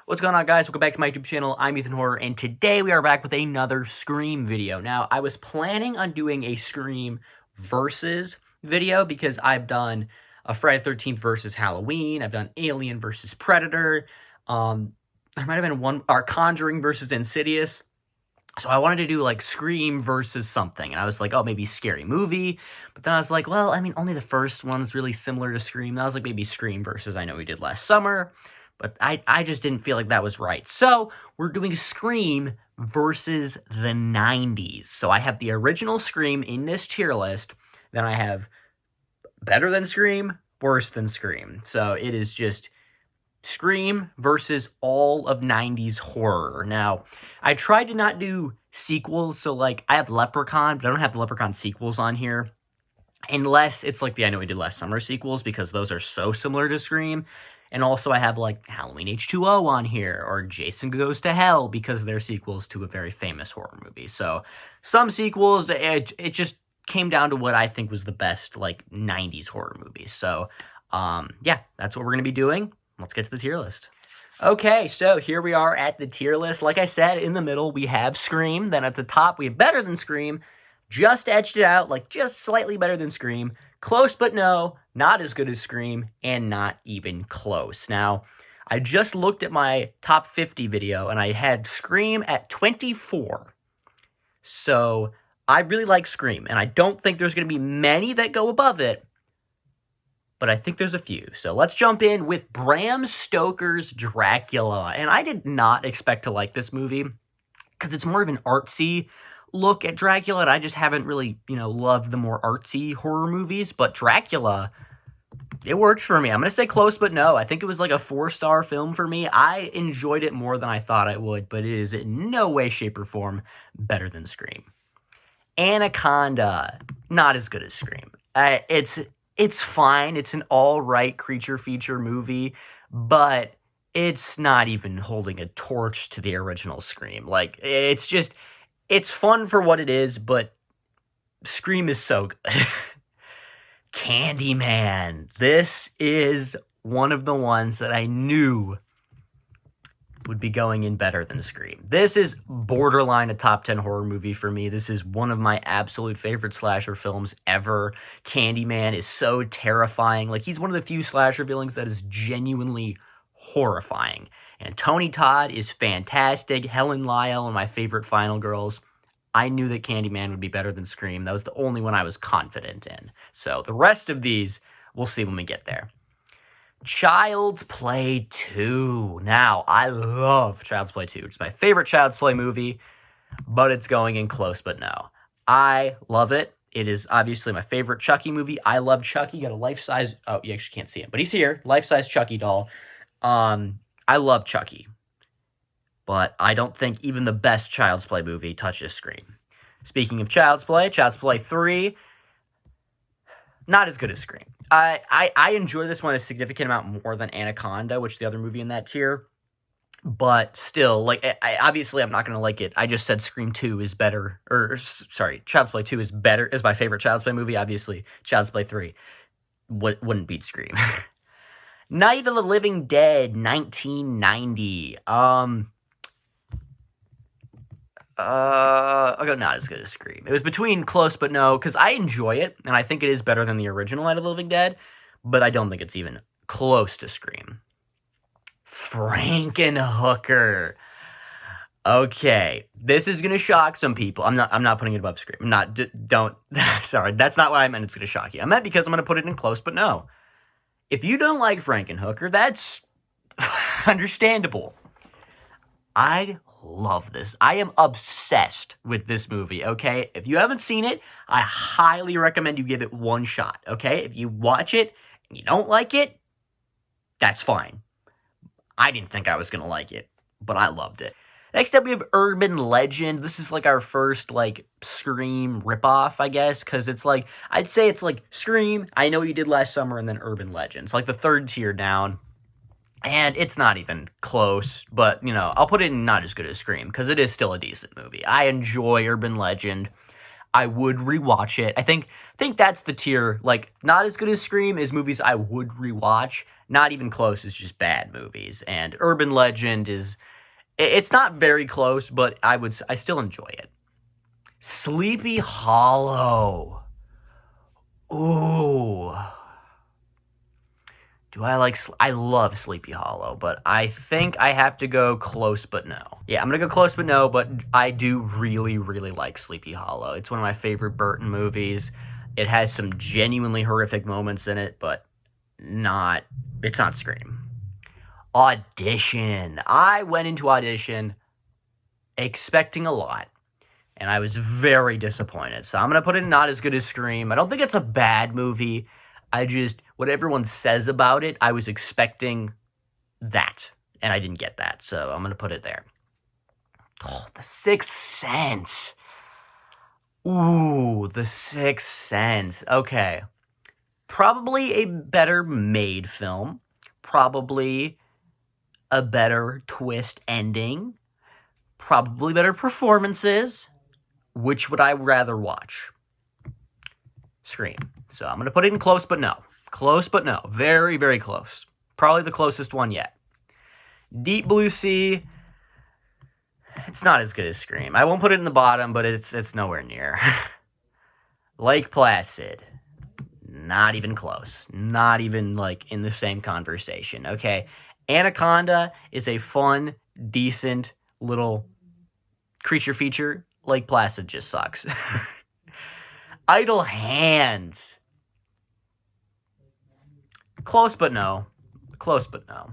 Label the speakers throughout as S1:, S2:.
S1: What's going on, guys? Welcome back to my YouTube channel. I'm Ethan Horror, and today we are back with another Scream video. Now, I was planning on doing a Scream versus video because I've done a Friday the 13th versus Halloween. I've done Alien versus Predator. There might have been one, or Conjuring versus Insidious. So I wanted to do, like, Scream versus something. And I was like, oh, maybe Scary Movie. But then I was like, well, I mean, only the first one's really similar to Scream. And I was like, maybe Scream versus I Know We Did Last Summer. But I just didn't feel like that was right. So we're doing Scream versus the 90s. So I have the original Scream in this tier list. Then I have better than Scream, worse than Scream. So it is just Scream versus all of 90s horror. Now, I tried to not do sequels. So, like, I have Leprechaun, but I don't have the Leprechaun sequels on here. Unless it's like the I Know We Did Last Summer sequels, because those are so similar to Scream. And also I have, like, Halloween H2O on here, or Jason Goes to Hell, because they're sequels to a very famous horror movie. So, some sequels, it just came down to what I think was the best, like, 90s horror movies. So, yeah, that's what we're going to be doing. Let's get to the tier list. Okay, so here we are at the tier list. Like I said, in the middle, we have Scream. Then at the top, we have Better Than Scream. Just edged it out, like, just slightly better than Scream. Close but no, not as good as Scream, and not even close. Now, I just looked at my top 50 video, and I had Scream at 24. So, I really like Scream, and I don't think there's going to be many that go above it, but I think there's a few. So, let's jump in with Bram Stoker's Dracula. And I did not expect to like this movie, because it's more of an artsy look at Dracula, and I just haven't really, loved the more artsy horror movies, but Dracula, it worked for me. I'm going to say close, but no. I think it was like a 4-star film for me. I enjoyed it more than I thought I would, but it is in no way, shape, or form better than Scream. Anaconda, not as good as Scream. It's fine. It's an all-right creature feature movie, but it's not even holding a torch to the original Scream. Like, it's fun for what it is, but Scream is so good. Candyman. This is one of the ones that I knew would be going in better than Scream. This is borderline a top 10 horror movie for me. This is one of my absolute favorite slasher films ever. Candyman is so terrifying. Like, he's one of the few slasher villains that is genuinely horrifying. And Tony Todd is fantastic. Helen Lyle and my favorite final girls. I knew that Candyman would be better than Scream. That was the only one I was confident in. So the rest of these, we'll see when we get there. Child's Play 2. Now, I love Child's Play 2. It's my favorite Child's Play movie, but it's going in close but no. I love it. It is obviously my favorite Chucky movie. I love Chucky. Got a life-size... Oh, you actually can't see him, but he's here. Life-size Chucky doll. I love Chucky, but I don't think even the best Child's Play movie touches Scream. Speaking of Child's Play 3, not as good as Scream. I enjoy this one a significant amount more than Anaconda, which is the other movie in that tier, but still, like, obviously I'm not going to like it. I just said Scream 2 is better, Child's Play 2 is better, is my favorite Child's Play movie. Obviously, Child's Play 3 wouldn't beat Scream. Night of the Living Dead, 1990. I'll go not as good as Scream. It was between close but no, because I enjoy it, and I think it is better than the original Night of the Living Dead, but I don't think it's even close to Scream. Frankenhooker. Okay, this is gonna shock some people. I'm not putting it above Scream. Sorry, that's not what I meant. It's gonna shock you. I meant because I'm gonna put it in close but no. If you don't like Frankenhooker, that's understandable. I love this. I am obsessed with this movie, okay? If you haven't seen it, I highly recommend you give it one shot, okay? If you watch it and you don't like it, that's fine. I didn't think I was going to like it, but I loved it. Next up, we have Urban Legend. This is, like, our first, like, Scream ripoff, I guess, because it's, like, I'd say it's, like, Scream, I Know You Did Last Summer, and then Urban Legend. It's, like, the third tier down, and it's not even close, but, I'll put it in not as good as Scream, because it is still a decent movie. I enjoy Urban Legend. I would rewatch it. I think that's the tier. Like, not as good as Scream is movies I would rewatch. Not even close is just bad movies. And Urban Legend is, it's not very close, but I still enjoy it. Sleepy Hollow. Ooh. I love Sleepy Hollow, but I think I have to go close but no. Yeah, I'm gonna go close but no, but I do really, really like Sleepy Hollow. It's one of my favorite Burton movies. It has some genuinely horrific moments in it, but it's not Scream. Audition. I went into Audition expecting a lot, and I was very disappointed. So I'm going to put it in not as good as Scream. I don't think it's a bad movie. What everyone says about it, I was expecting that, and I didn't get that. So I'm going to put it there. Oh, The Sixth Sense. Ooh, The Sixth Sense. Okay. Probably a better made film. Probably a better twist ending. Probably better performances. Which would I rather watch? Scream. So I'm going to put it in close but no. Close but no. Very, very close. Probably the closest one yet. Deep Blue Sea. It's not as good as Scream. I won't put it in the bottom, but it's nowhere near. Lake Placid. Not even close. Not even, like, in the same conversation. Okay. Anaconda is a fun, decent little creature feature. Lake Placid just sucks. Idle Hands. Close but no. Close but no.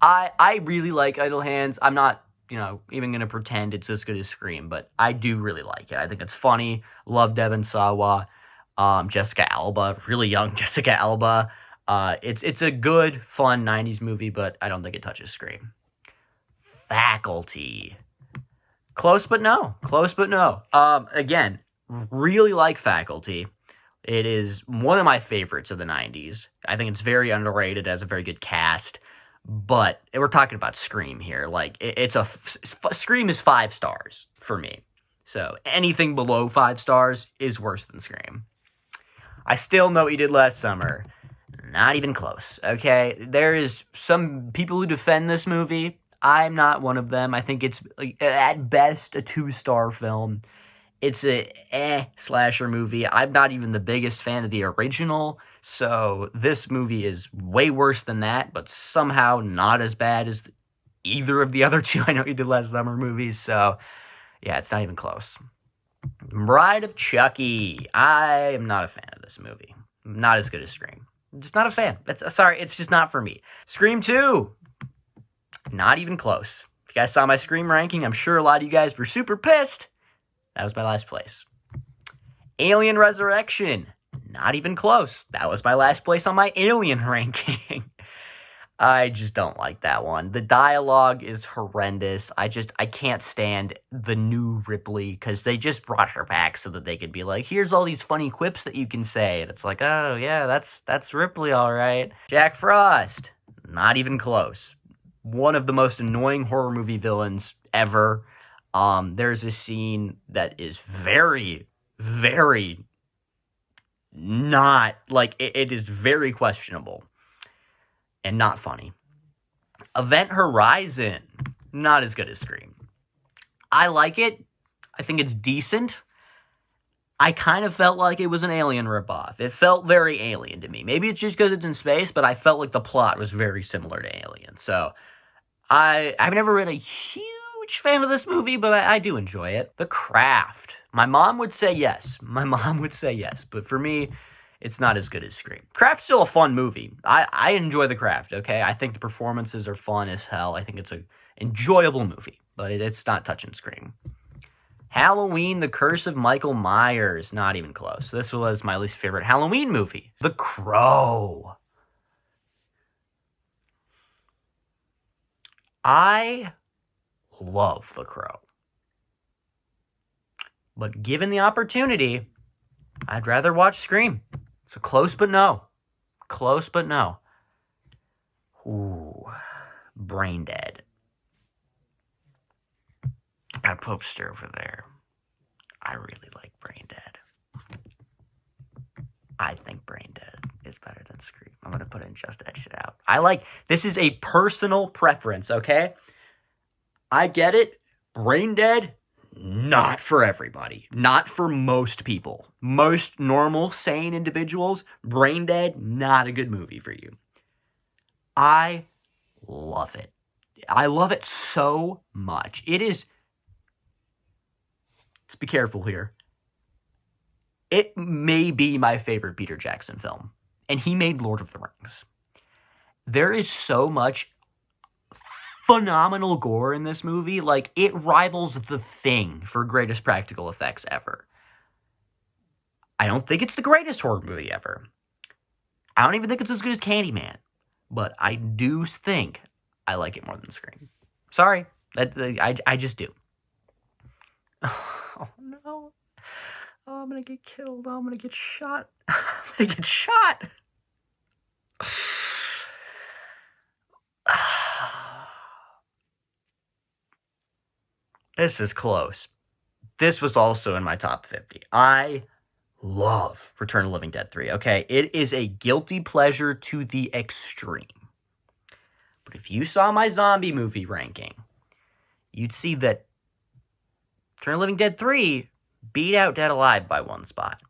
S1: I really like Idle Hands. I'm not, even going to pretend it's as good as Scream, but I do really like it. I think it's funny. Love Devon Sawa. Jessica Alba. Really young Jessica Alba. It's a good, fun 90s movie, but I don't think it touches Scream. Faculty. Close but no. Close but no. Again, really like Faculty. It is one of my favorites of the 90s. I think it's very underrated, has a very good cast. But we're talking about Scream here. Like, Scream is 5 stars for me. So anything below 5 stars is worse than Scream. I Still Know What You Did Last Summer. Not even close, okay? There is some people who defend this movie. I'm not one of them. I think it's, at best, a 2-star film. It's a slasher movie. I'm not even the biggest fan of the original, so this movie is way worse than that, but somehow not as bad as either of the other two I Know You Did Last Summer movies, so yeah, it's not even close. Bride of Chucky. I am not a fan of this movie. Not as good as Scream. I'm just not a fan. It's just not for me. Scream 2. Not even close. If you guys saw my Scream ranking, I'm sure a lot of you guys were super pissed. That was my last place. Alien Resurrection. Not even close. That was my last place on my Alien ranking. I just don't like that one. The dialogue is horrendous. I can't stand the new Ripley because they just brought her back so that they could be like, here's all these funny quips that you can say. And it's like, oh yeah, that's Ripley, all right. Jack Frost. Not even close. One of the most annoying horror movie villains ever. There's a scene that is very, very not, like, it is very questionable and not funny. Event Horizon. Not as good as Scream. I like it. I think it's decent. I kind of felt like it was an Alien ripoff. It felt very Alien to me. Maybe it's just because it's in space, but I felt like the plot was very similar to Alien. So, I've never been a huge fan of this movie, but I do enjoy it. The Craft. My mom would say yes. But for me, it's not as good as Scream. Craft's still a fun movie. I enjoy The Craft, okay? I think the performances are fun as hell. I think it's an enjoyable movie, but it's not touching Scream. Halloween, The Curse of Michael Myers. Not even close. This was my least favorite Halloween movie. The Crow. I love The Crow. But given the opportunity, I'd rather watch Scream. So close but no. Close but no. Ooh. Brain Dead. Got a poster over there. I really like Brain Dead. I think Brain Dead is better than Scream. I'm gonna put in just to edge it out. This is a personal preference, okay? I get it. Brain Dead, not for everybody. Not for most people. Most normal, sane individuals, Brain Dead, not a good movie for you. I love it. I love it so much. It is... Let's be careful here. It may be my favorite Peter Jackson film. And he made Lord of the Rings. There is so much phenomenal gore in this movie. Like, it rivals The Thing for greatest practical effects ever. I don't think it's the greatest horror movie ever. I don't even think it's as good as Candyman. But I do think I like it more than Scream. Sorry. I just do. Oh, no. Oh, I'm gonna get killed. Oh, I'm gonna get shot. I'm gonna get shot. This is close. This was also in my top 50. I love Return of the Living Dead 3, okay? It is a guilty pleasure to the extreme. But if you saw my zombie movie ranking, you'd see that Return of the Living Dead 3 beat out Dead Alive by one spot.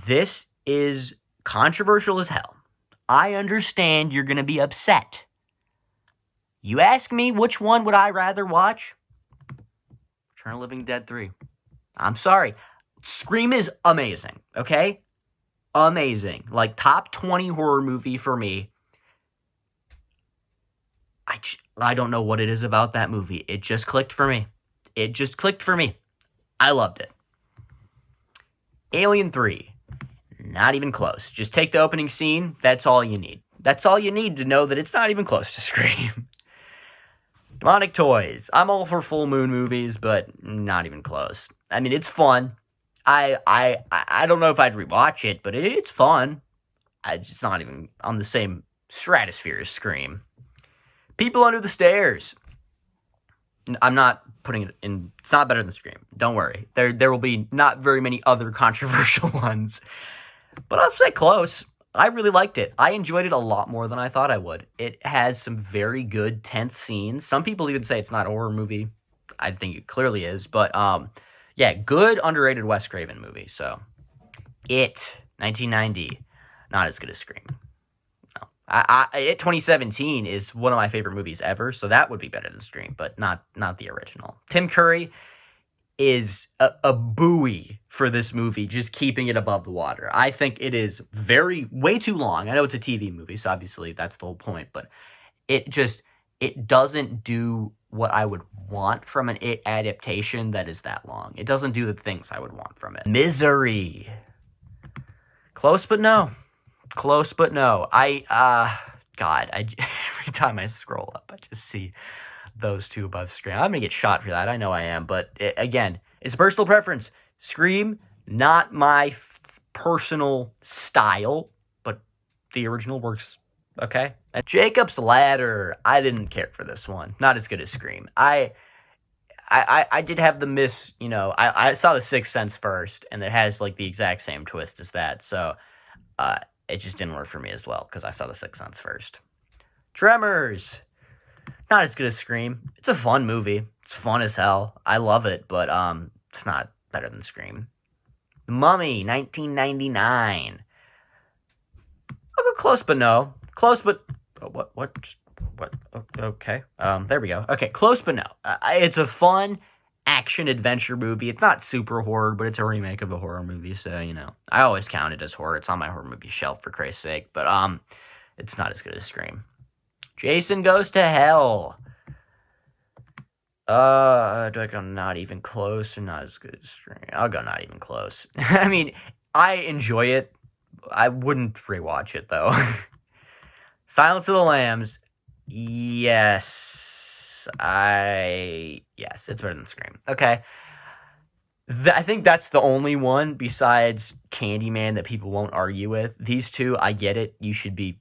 S1: This is controversial as hell. I understand you're going to be upset. You ask me which one would I rather watch? Return of the Living Dead 3. I'm sorry. Scream is amazing, okay? Amazing. Like, top 20 horror movie for me. I don't know what it is about that movie. It just clicked for me. It just clicked for me. I loved it. Alien 3. Not even close. Just take the opening scene. That's all you need. That's all you need to know that it's not even close to Scream. Demonic Toys. I'm all for full moon movies, but not even close. I mean, it's fun. I don't know if I'd rewatch it, but it's fun. It's not even on the same stratosphere as Scream. People Under the Stairs. I'm not putting it in... It's not better than Scream. Don't worry. There will be not very many other controversial ones. But I'll say close. I really liked it. I enjoyed it a lot more than I thought I would. It has some very good, tense scenes. Some people even say it's not a horror movie. I think it clearly is. But, yeah, good, underrated Wes Craven movie. So, It, 1990. Not as good as Scream. No. It 2017 is one of my favorite movies ever, so that would be better than Scream, but not the original. Tim Curry is a buoy for this movie, just keeping it above the water. I think it is way too long. I know it's a TV movie, so obviously that's the whole point, but it doesn't do what I would want from an It adaptation that is that long. It doesn't do the things I would want from it. Misery. Close but no. Close but no. Every time I scroll up, I just see those two above Scream. I'm gonna get shot for that. I know I am, but again, it's a personal preference. Scream, not my personal style, but the original works okay. And Jacob's Ladder. I didn't care for this one. Not as good as Scream. I did have the I saw The Sixth Sense first, and it has like the exact same twist as that. So it just didn't work for me as well because I saw The Sixth Sense first. Tremors. Not as good as Scream. It's a fun movie. It's fun as hell. I love it, but it's not better than Scream. The Mummy, 1999. I'll go close but no. Close but... What? Okay. There we go. Okay, close but no. It's a fun action-adventure movie. It's not super horror, but it's a remake of a horror movie, so, I always count it as horror. It's on my horror movie shelf, for Christ's sake, but it's not as good as Scream. Jason Goes to Hell. Do I go not even close or not as good as Scream? I'll go not even close. I mean, I enjoy it. I wouldn't rewatch it, though. Silence of the Lambs. Yes, it's better than Scream. Okay. I think that's the only one besides Candyman that people won't argue with. These two, I get it. You should be...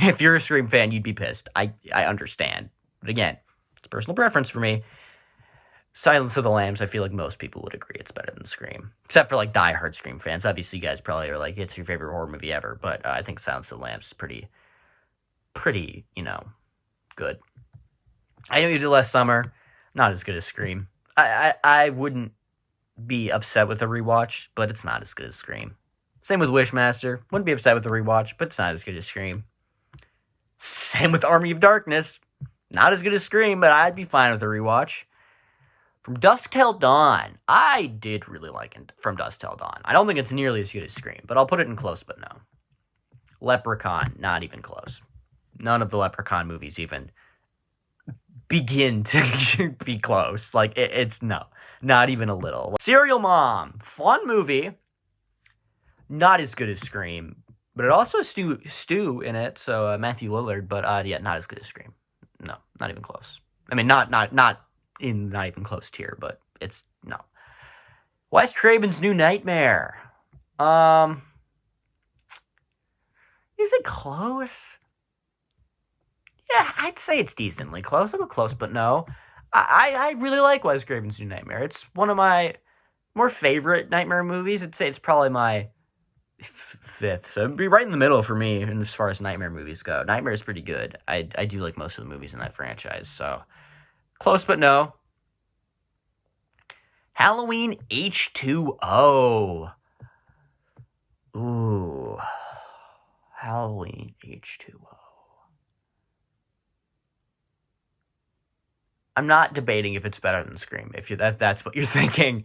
S1: If you're a Scream fan, you'd be pissed. I understand. But again, it's personal preference for me. Silence of the Lambs, I feel like most people would agree it's better than Scream. Except for, like, diehard Scream fans. Obviously, you guys probably are like, it's your favorite horror movie ever. But I think Silence of the Lambs is pretty, good. I know you did last summer. Not as good as Scream. I wouldn't be upset with a rewatch, but it's not as good as Scream. Same with Wishmaster. Wouldn't be upset with a rewatch, but it's not as good as Scream. Same with Army of Darkness. Not as good as Scream, but I'd be fine with a rewatch. From Dusk Till Dawn. I did really like it From Dusk Till Dawn. I don't think it's nearly as good as Scream, but I'll put it in close but no. Leprechaun, not even close. None of the Leprechaun movies even begin to be close. Like, it's no. Not even a little. Serial Mom. Fun movie. Not as good as Scream. But it also has Stu in it, so Matthew Lillard, but yeah, not as good as Scream. No, not even close. I mean, not even close tier, but it's no. Wes Craven's New Nightmare. Is it close? Yeah, I'd say it's decently close. I'm close, but no. I really like Wes Craven's New Nightmare. It's one of my more favorite Nightmare movies. I'd say it's probably my fifth, so it'd be right in the middle for me as far as Nightmare movies go. Nightmare is pretty good. I do like most of the movies in that franchise, so close but no. Halloween H2O. Ooh. Halloween H2O. I'm not debating if it's better than Scream, if that's what you're thinking.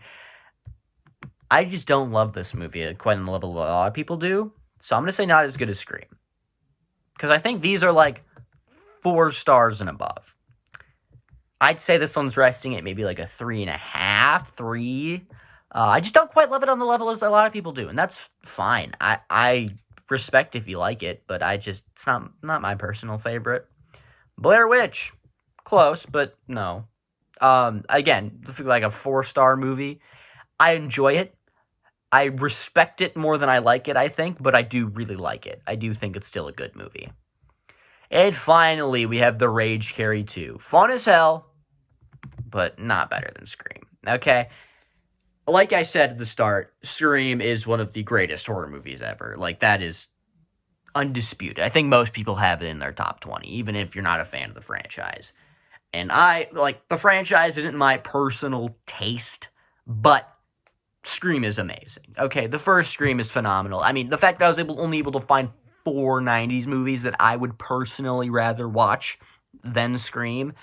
S1: I just don't love this movie quite on the level a lot of people do. So I'm going to say not as good as Scream. Because I think these are like 4 stars and above. I'd say this one's resting at maybe like a 3.5, 3. I just don't quite love it on the level as a lot of people do. And that's fine. I respect if you like it, but it's not my personal favorite. Blair Witch. Close, but no. Again, like a 4-star movie. I enjoy it. I respect it more than I like it, I think, but I do really like it. I do think it's still a good movie. And finally, we have The Rage Carry 2. Fun as hell, but not better than Scream. Okay? Like I said at the start, Scream is one of the greatest horror movies ever. Like, that is undisputed. I think most people have it in their top 20, even if you're not a fan of the franchise. And the franchise isn't my personal taste, but Scream is amazing. Okay, the first Scream is phenomenal. I mean, the fact that I was only able to find 4 90s movies that I would personally rather watch than Scream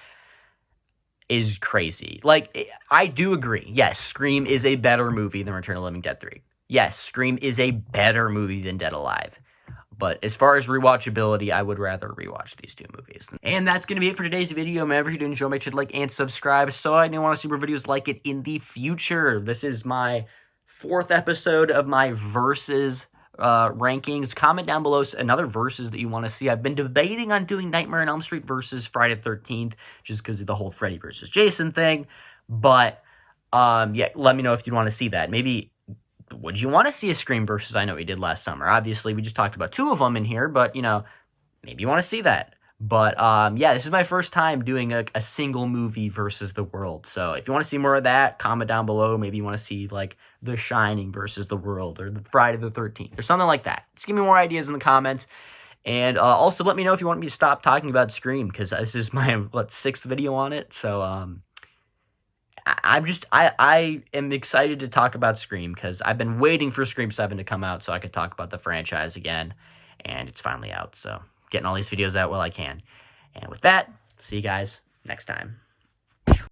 S1: is crazy. Like, I do agree. Yes, Scream is a better movie than Return of the Living Dead 3. Yes, Scream is a better movie than Dead Alive. But as far as rewatchability, I would rather rewatch these 2 movies. And that's going to be it for today's video. Remember, if you did enjoy, make sure to like and subscribe so I want to see more videos like it in the future. This is my 4th episode of my Versus rankings. Comment down below another Versus that you want to see. I've been debating on doing Nightmare on Elm Street versus Friday the 13th, just because of the whole Freddy versus Jason thing. But, yeah, let me know if you want to see that. Maybe... would you want to see a Scream versus I Know What You Did Last Summer? Obviously, we just talked about 2 of them in here, but, maybe you want to see that. But, yeah, this is my first time doing a single movie versus the world. So, if you want to see more of that, comment down below. Maybe you want to see, like, The Shining versus the world, or the Friday the 13th, or something like that. Just give me more ideas in the comments. And, also let me know if you want me to stop talking about Scream, because this is my, 6th video on it. So, I am excited to talk about Scream because I've been waiting for Scream 7 to come out so I could talk about the franchise again, and it's finally out, so getting all these videos out while I can. And with that, see you guys next time.